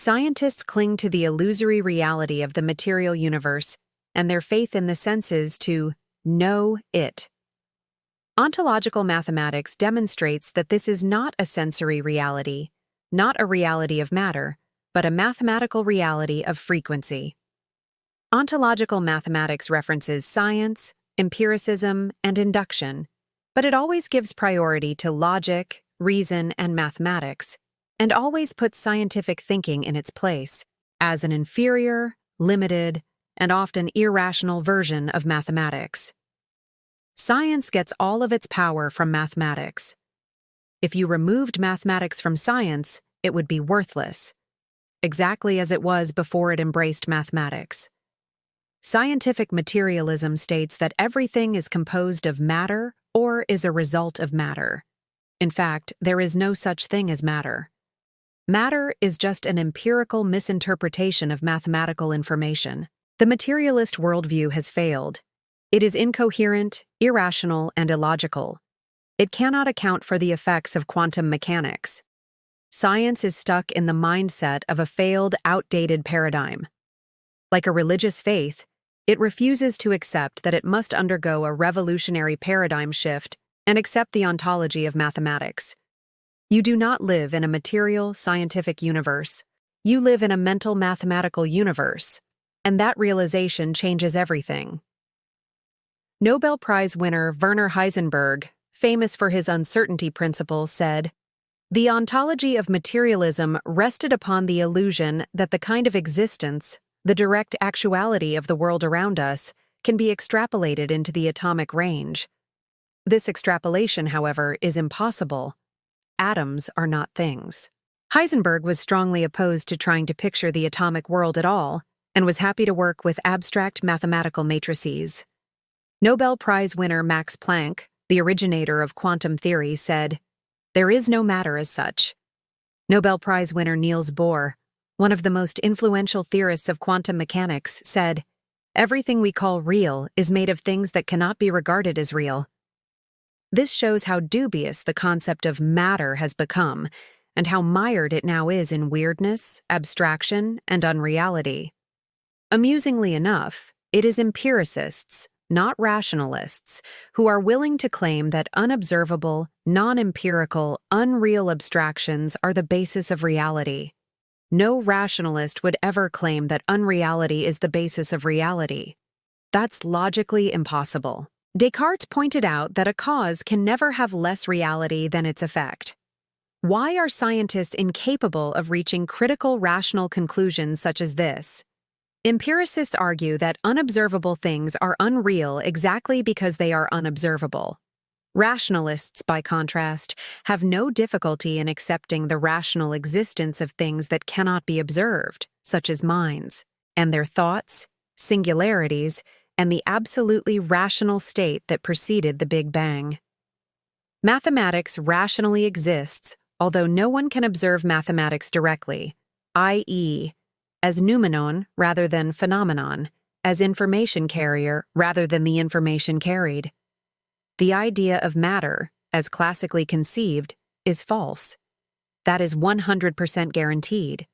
Scientists cling to the illusory reality of the material universe and their faith in the senses to know it. Ontological mathematics demonstrates that this is not a sensory reality, not a reality of matter, but a mathematical reality of frequency. Ontological mathematics references science, empiricism, and induction, but it always gives priority to logic, reason, and mathematics, and always puts scientific thinking in its place as an inferior, limited, and often irrational version of mathematics. Science gets all of its power from mathematics. If you removed mathematics from science, it would be worthless, exactly as it was before it embraced mathematics. Scientific materialism states that everything is composed of matter or is a result of matter. In fact, there is no such thing as matter. Matter is just an empirical misinterpretation of mathematical information. The materialist worldview has failed. It is incoherent, irrational, and illogical. It cannot account for the effects of quantum mechanics. Science is stuck in the mindset of a failed, outdated paradigm. Like a religious faith, it refuses to accept that it must undergo a revolutionary paradigm shift and accept the ontology of mathematics. You do not live in a material, scientific universe. You live in a mental, mathematical universe, and that realization changes everything. Nobel Prize winner Werner Heisenberg, famous for his uncertainty principle, said, "The ontology of materialism rested upon the illusion that the kind of existence, the direct actuality of the world around us, can be extrapolated into the atomic range. This extrapolation, however, is impossible. Atoms are not things." Heisenberg was strongly opposed to trying to picture the atomic world at all, and was happy to work with abstract mathematical matrices. Nobel Prize winner Max Planck, the originator of quantum theory, said, "There is no matter as such." Nobel Prize winner Niels Bohr, one of the most influential theorists of quantum mechanics, said, "Everything we call real is made of things that cannot be regarded as real." This shows how dubious the concept of matter has become, and how mired it now is in weirdness, abstraction, and unreality. Amusingly enough, it is empiricists, not rationalists, who are willing to claim that unobservable, non-empirical, unreal abstractions are the basis of reality. No rationalist would ever claim that unreality is the basis of reality. That's logically impossible. Descartes pointed out that a cause can never have less reality than its effect. Why are scientists incapable of reaching critical rational conclusions such as this? Empiricists argue that unobservable things are unreal exactly because they are unobservable. Rationalists, by contrast, have no difficulty in accepting the rational existence of things that cannot be observed, such as minds, and their thoughts, singularities, and the absolutely rational state that preceded the Big Bang. Mathematics rationally exists, although no one can observe mathematics directly, i.e., as noumenon rather than phenomenon, as information carrier rather than the information carried. The idea of matter, as classically conceived, is false. That is 100% guaranteed.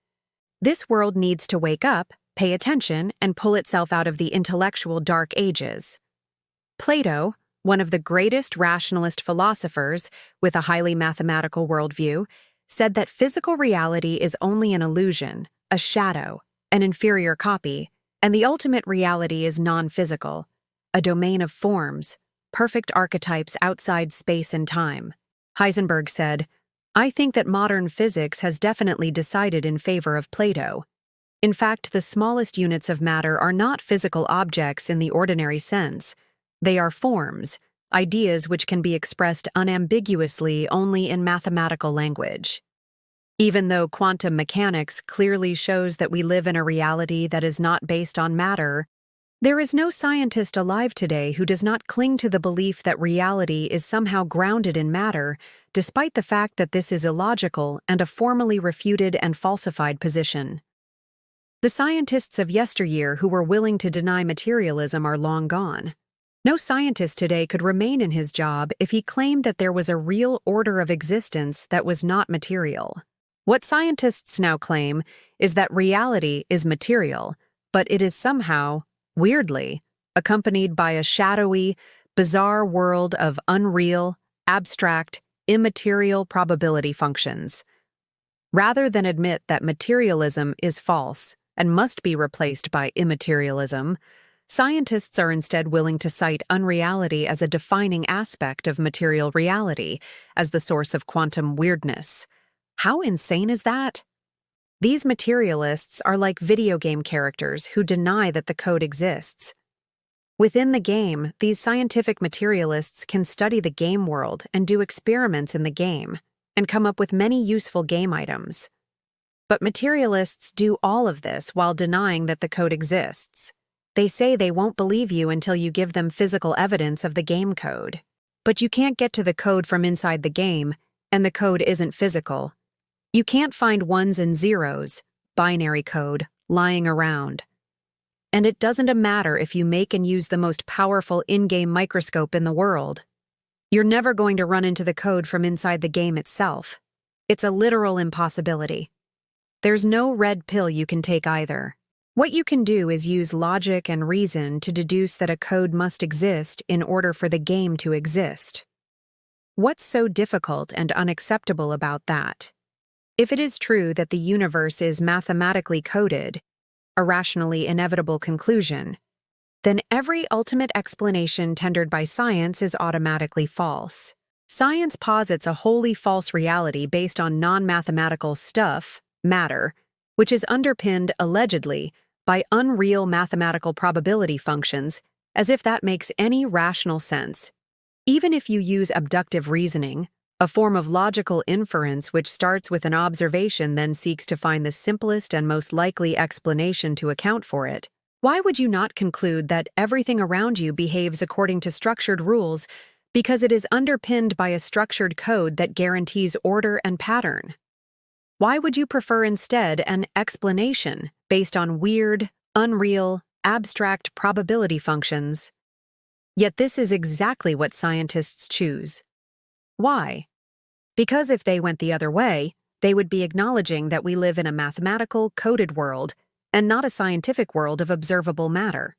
This world needs to wake up, pay attention, and pull itself out of the intellectual dark ages. Plato, one of the greatest rationalist philosophers with a highly mathematical worldview, said that physical reality is only an illusion, a shadow, an inferior copy, and the ultimate reality is non-physical, a domain of forms, perfect archetypes outside space and time. Heisenberg said, "I think that modern physics has definitely decided in favor of Plato. In fact, the smallest units of matter are not physical objects in the ordinary sense. They are forms, ideas which can be expressed unambiguously only in mathematical language." Even though quantum mechanics clearly shows that we live in a reality that is not based on matter, there is no scientist alive today who does not cling to the belief that reality is somehow grounded in matter, despite the fact that this is illogical and a formally refuted and falsified position. The scientists of yesteryear who were willing to deny materialism are long gone. No scientist today could remain in his job if he claimed that there was a real order of existence that was not material. What scientists now claim is that reality is material, but it is somehow, weirdly, accompanied by a shadowy, bizarre world of unreal, abstract, immaterial probability functions. Rather than admit that materialism is false and must be replaced by immaterialism, scientists are instead willing to cite unreality as a defining aspect of material reality, as the source of quantum weirdness. How insane is that? These materialists are like video game characters who deny that the code exists. Within the game, these scientific materialists can study the game world and do experiments in the game, and come up with many useful game items. But materialists do all of this while denying that the code exists. They say they won't believe you until you give them physical evidence of the game code. But you can't get to the code from inside the game, and the code isn't physical. You can't find ones and zeros, binary code, lying around. And it doesn't matter if you make and use the most powerful in-game microscope in the world. You're never going to run into the code from inside the game itself. It's a literal impossibility. There's no red pill you can take either. What you can do is use logic and reason to deduce that a code must exist in order for the game to exist. What's so difficult and unacceptable about that? If it is true that the universe is mathematically coded, a rationally inevitable conclusion, then every ultimate explanation tendered by science is automatically false. Science posits a wholly false reality based on non-mathematical stuff, matter, which is underpinned, allegedly, by unreal mathematical probability functions, as if that makes any rational sense. Even if you use abductive reasoning, a form of logical inference which starts with an observation then seeks to find the simplest and most likely explanation to account for it, why would you not conclude that everything around you behaves according to structured rules because it is underpinned by a structured code that guarantees order and pattern? Why would you prefer instead an explanation based on weird, unreal, abstract probability functions? Yet this is exactly what scientists choose. Why? Because if they went the other way, they would be acknowledging that we live in a mathematical, coded world and not a scientific world of observable matter.